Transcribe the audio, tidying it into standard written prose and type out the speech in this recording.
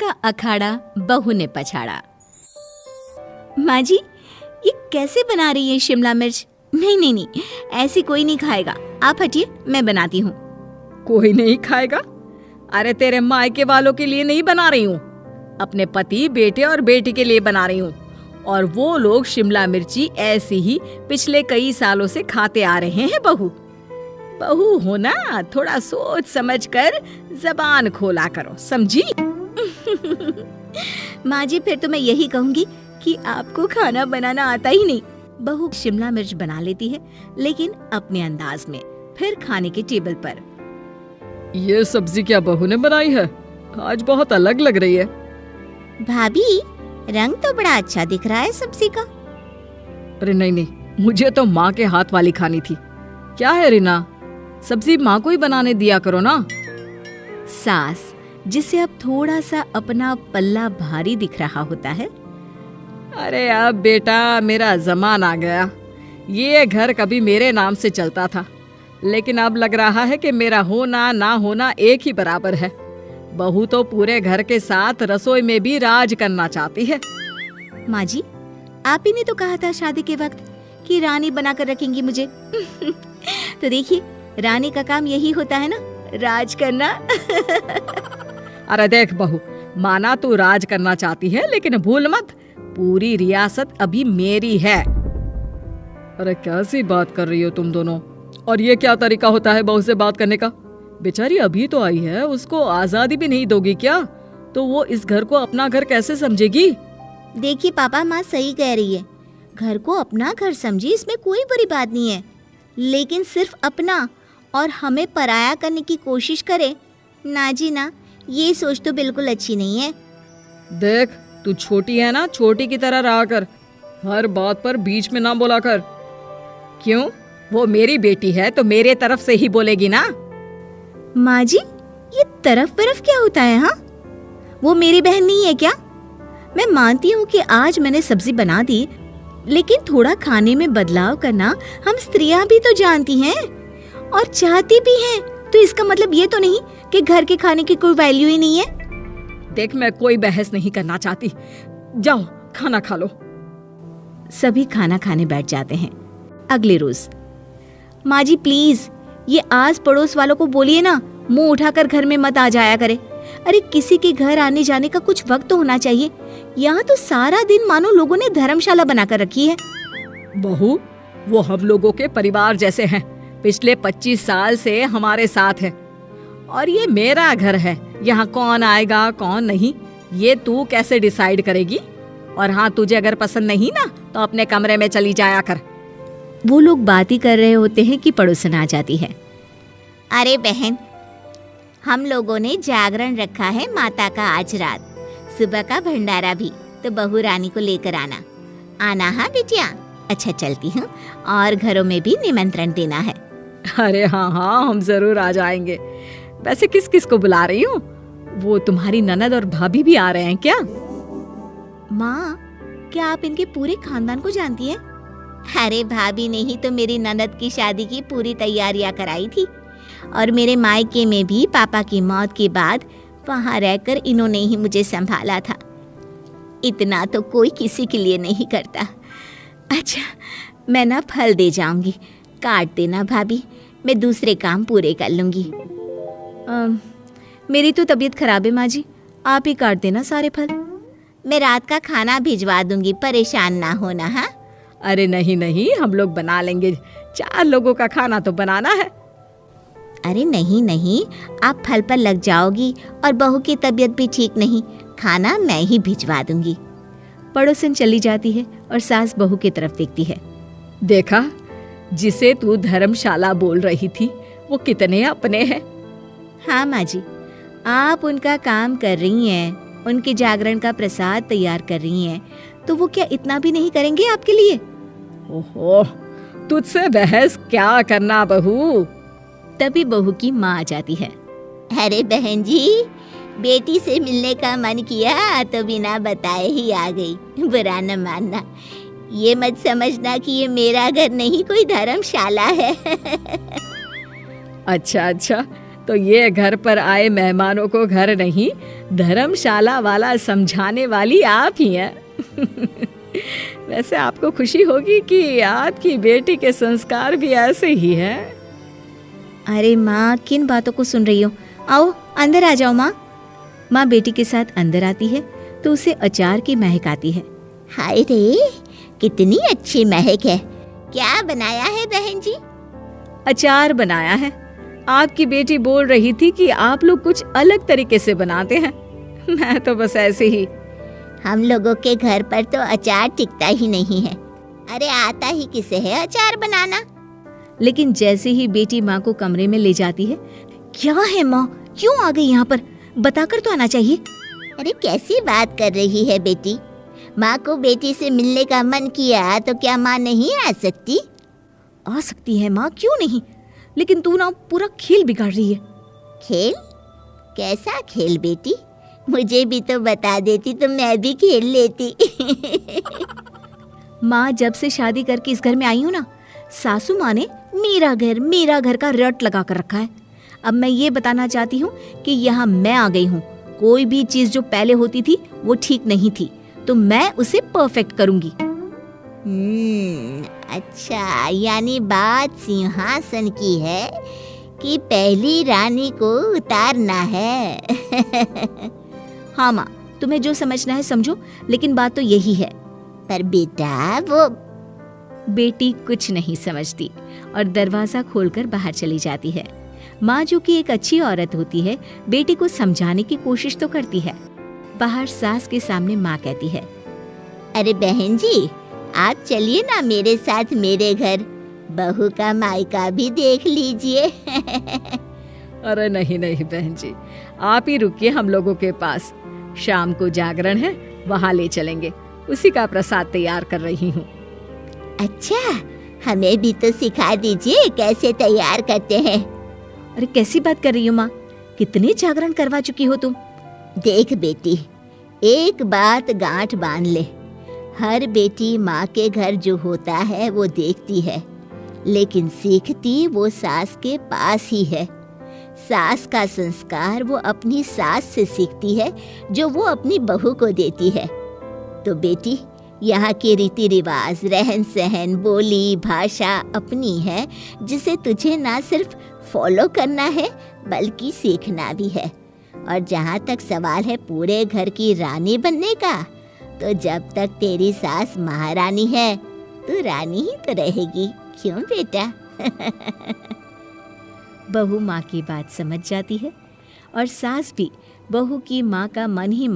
का अखाड़ा बहू ने पछाड़ा। माँ जी, ये कैसे बना रही है शिमला मिर्च? नहीं नहीं नहीं, ऐसी कोई नहीं खाएगा। आप हटिए, मैं बनाती हूँ। कोई नहीं खाएगा? अरे तेरे मायके वालों के लिए नहीं बना रही हूँ, अपने पति, बेटे और बेटी के लिए बना रही हूँ। और वो लोग शिमला मिर्ची ऐसी ही पिछले कई सालों से खाते आ रहे हैं। बहू बहू हो ना, थोड़ा सोच समझ कर जबान खोला करो, समझी? माँ जी, फिर तो मैं यही कहूँगी कि आपको खाना बनाना आता ही नहीं। बहू शिमला मिर्च बना लेती है, लेकिन अपने अंदाज में। फिर खाने के टेबल पर, ये सब्जी क्या बहू ने बनाई है? आज बहुत अलग लग रही है। भाभी, रंग तो बड़ा अच्छा दिख रहा है सब्जी का। अरे नहीं नहीं, मुझे तो माँ के हाथ वाली खानी थी। क्या है रीना, सब्जी माँ को ही बनाने दिया करो ना। सास, जिसे अब थोड़ा सा अपना पल्ला भारी दिख रहा होता है। अरे अब बेटा मेरा जमाना आ गया। ये घर कभी मेरे नाम से चलता था, लेकिन अब लग रहा है कि मेरा होना ना होना एक ही बराबर है। बहू तो पूरे घर के साथ रसोई में भी राज करना चाहती है। माँ जी, आप ही ने तो कहा था शादी के वक्त कि रानी बनाकर रखेंगी मुझे। तो देखिए, रानी का काम यही होता है ना, राज करना। अरे देख बहू, माना तू राज करना चाहती है, लेकिन भूल मत, पूरी रियासत अभी मेरी है। अरे कैसी बात कर रही हो तुम दोनों? और ये क्या तरीका होता है बहू से बात करने का? बेचारी अभी तो आई है, उसको आजादी भी नहीं दोगी क्या? तो वो इस घर को अपना घर कैसे समझेगी? देखिए पापा, माँ सही कह रही है। घर को अपना घर समझी, इसमें कोई बुरी बात नहीं है। लेकिन सिर्फ अपना और हमें पराया करने की कोशिश करे ना जी ना, ये सोच तो बिल्कुल अच्छी नहीं है। देख, तू छोटी है ना, छोटी की तरह रहा कर। हर बात पर बीच में ना बोला कर। क्यों? वो मेरी बेटी है तो मेरे तरफ से ही बोलेगी ना। माँ जी, ये तरफ क्या होता है? हाँ, वो मेरी बहन नहीं है क्या? मैं मानती हूँ कि आज मैंने सब्जी बना दी, लेकिन थोड़ा खाने में बदलाव करना हम स्त्रियां भी तो जानती हैं और चाहती भी हैं। तो इसका मतलब ये तो नहीं कि घर के खाने की कोई वैल्यू ही नहीं है। देख, मैं कोई बहस नहीं करना चाहती, जाओ खाना खा लो। सभी खाना खाने बैठ जाते हैं। अगले रोज, माँ जी प्लीज, ये आस पड़ोस वालों को बोलिए ना, मुंह उठाकर घर में मत आ जाया करे। अरे किसी के घर आने जाने का कुछ वक्त तो होना चाहिए। यहाँ तो सारा दिन मानो लोगों ने धर्मशाला बनाकर रखी है। बहू, वो हम लोगों के परिवार जैसे हैं, पिछले 25 साल से हमारे साथ है। और ये मेरा घर है, यहाँ कौन आएगा कौन नहीं, ये तू कैसे डिसाइड करेगी? और हाँ, तुझे अगर पसंद नहीं ना, तो अपने कमरे में चली जाया कर। वो लोग बात ही कर रहे होते हैं कि पड़ोसन आ जाती है। अरे बहन, हम लोगों ने जागरण रखा है माता का आज रात, सुबह का भंडारा भी, तो बहू रानी को लेकर आना हाँ बिटिया। अच्छा चलती हूँ, और घरों में भी निमंत्रण देना है। अरे हाँ हाँ, हम जरूर आ जाएंगे। वैसे किस किस को बुला रही हूँ? वो तुम्हारी ननद और भाभी भी आ रहे हैं क्या? माँ, क्या आप इनके पूरे खानदान को जानती हैं? अरे भाभी ने ही तो मेरी ननद की शादी की पूरी तैयारियां कराई थी, और मेरे मायके में भी पापा की मौत के बाद वहाँ रहकर इन्होंने ही मुझे संभाला था। इतना तो कोई किसी के लिए नहीं करता। अच्छा, मैं ना फल दे जाऊंगी, काट देना भाभी, मैं दूसरे काम पूरे कर लूंगी। मेरी तो तबीयत खराब है माँ जी, आप ही काट देना सारे फल। मैं रात का खाना भिजवा दूंगी, परेशान ना होना। हाँ? अरे नहीं नहीं, हम लोग बना लेंगे, 4 लोगों का खाना तो बनाना है। अरे नहीं नहीं, आप फल पर लग जाओगी, और बहू की तबीयत भी ठीक नहीं, खाना मैं ही भिजवा दूंगी। पड़ोसन चली जाती है और सास बहू की तरफ देखती है। देखा, जिसे तू धर्मशाला बोल रही थी, वो कितने अपने हैं। हाँ माँ जी, आप उनका काम कर रही हैं, उनके जागरण का प्रसाद तैयार कर रही हैं, तो वो क्या इतना भी नहीं करेंगे आपके लिए? ओहो, तुझसे बहस क्या करना बहू। तभी बहू की माँ आ जाती है। अरे बहन जी, बेटी से मिलने का मन किया तो बिना बताए ही आ गई, बुरा न मानना। ये मत समझना कि ये मेरा घर नहीं, कोई धर्मशाला है। अच्छा अच्छा, तो ये घर पर आए मेहमानों को घर नहीं धर्मशाला वाला समझाने वाली आप ही हैं। वैसे आपको खुशी होगी कि आपकी बेटी के संस्कार भी ऐसे ही हैं। अरे माँ, किन बातों को सुन रही हो? आओ अंदर आ जाओ माँ। माँ बेटी के साथ अंदर आती है तो उसे अचार की महक आती है। हाय रे, कितनी अच्छी महक है। क्या बनाया है बहन जी? अचार बनाया है। आपकी बेटी बोल रही थी कि आप लोग कुछ अलग तरीके से बनाते हैं। मैं तो बस ऐसे ही। हम लोगों के घर पर तो अचार टिकता ही नहीं है। अरे आता ही किसे है अचार बनाना? लेकिन जैसे ही बेटी माँ को कमरे में ले जाती है, क्या है माँ, क्यों आ गई यहाँ पर? बताकर तो आना चाहिए। अरे कैसी बात कर रही है बेटी? माँ को बेटी से मिलने का मन किया तो क्या माँ नहीं आ सकती? आ सकती है माँ, क्यों नहीं, लेकिन तू ना पूरा खेल बिगाड़ रही है। खेल? कैसा खेल बेटी? मुझे भी तो बता देती तो मैं भी खेल लेती। माँ, जब से शादी करके इस घर में आई हूँ ना, सासू माँ ने मेरा घर का रट लगा कर रखा है। अब मैं ये बताना चाहती हूँ कि यहाँ मैं आ गई हूँ। कोई भी चीज जो पहले होती थी वो ठीक नहीं थी, तो मैं उसे परफेक्ट करूँगी। अच्छा, यानी बात सिंहासन की है कि पहली रानी को उतारना है। हाँ माँ, तुम्हें जो समझना है समझो, लेकिन बात तो यही है। पर बेटा, वो बेटी कुछ नहीं समझती और दरवाजा खोलकर बाहर चली जाती है। माँ, जो कि एक अच्छी औरत होती है, बेटी को समझाने की कोशिश तो करती है। बाहर सास के सामने माँ कहती है, अरे बहन जी, आप चलिए ना मेरे साथ मेरे घर, बहू का मायका भी देख लीजिए। अरे नहीं नहीं बहन जी, आप ही रुकिए हम लोगों के पास। शाम को जागरण है, वहाँ ले चलेंगे। उसी का प्रसाद तैयार कर रही हूँ। अच्छा, हमें भी तो सिखा दीजिए कैसे तैयार करते हैं। अरे कैसी बात कर रही हो माँ, कितने जागरण करवा चुकी हो तुम। देख बेटी, एक बात गांठ बांध ले, हर बेटी माँ के घर जो होता है वो देखती है, लेकिन सीखती वो सास के पास ही है। सास का संस्कार वो अपनी सास से सीखती है, जो वो अपनी बहू को देती है। तो बेटी, यहाँ के रीति रिवाज, रहन सहन, बोली भाषा अपनी है, जिसे तुझे ना सिर्फ फॉलो करना है बल्कि सीखना भी है। और जहाँ तक सवाल है पूरे घर की रानी बनने का, तो जब तक तेरी सास महारानी है, तू रानी ही तो रहेगी। क्यों बेटा? बहू माँ की बात समझ जाती है और सास भी बहू की माँ का मन ही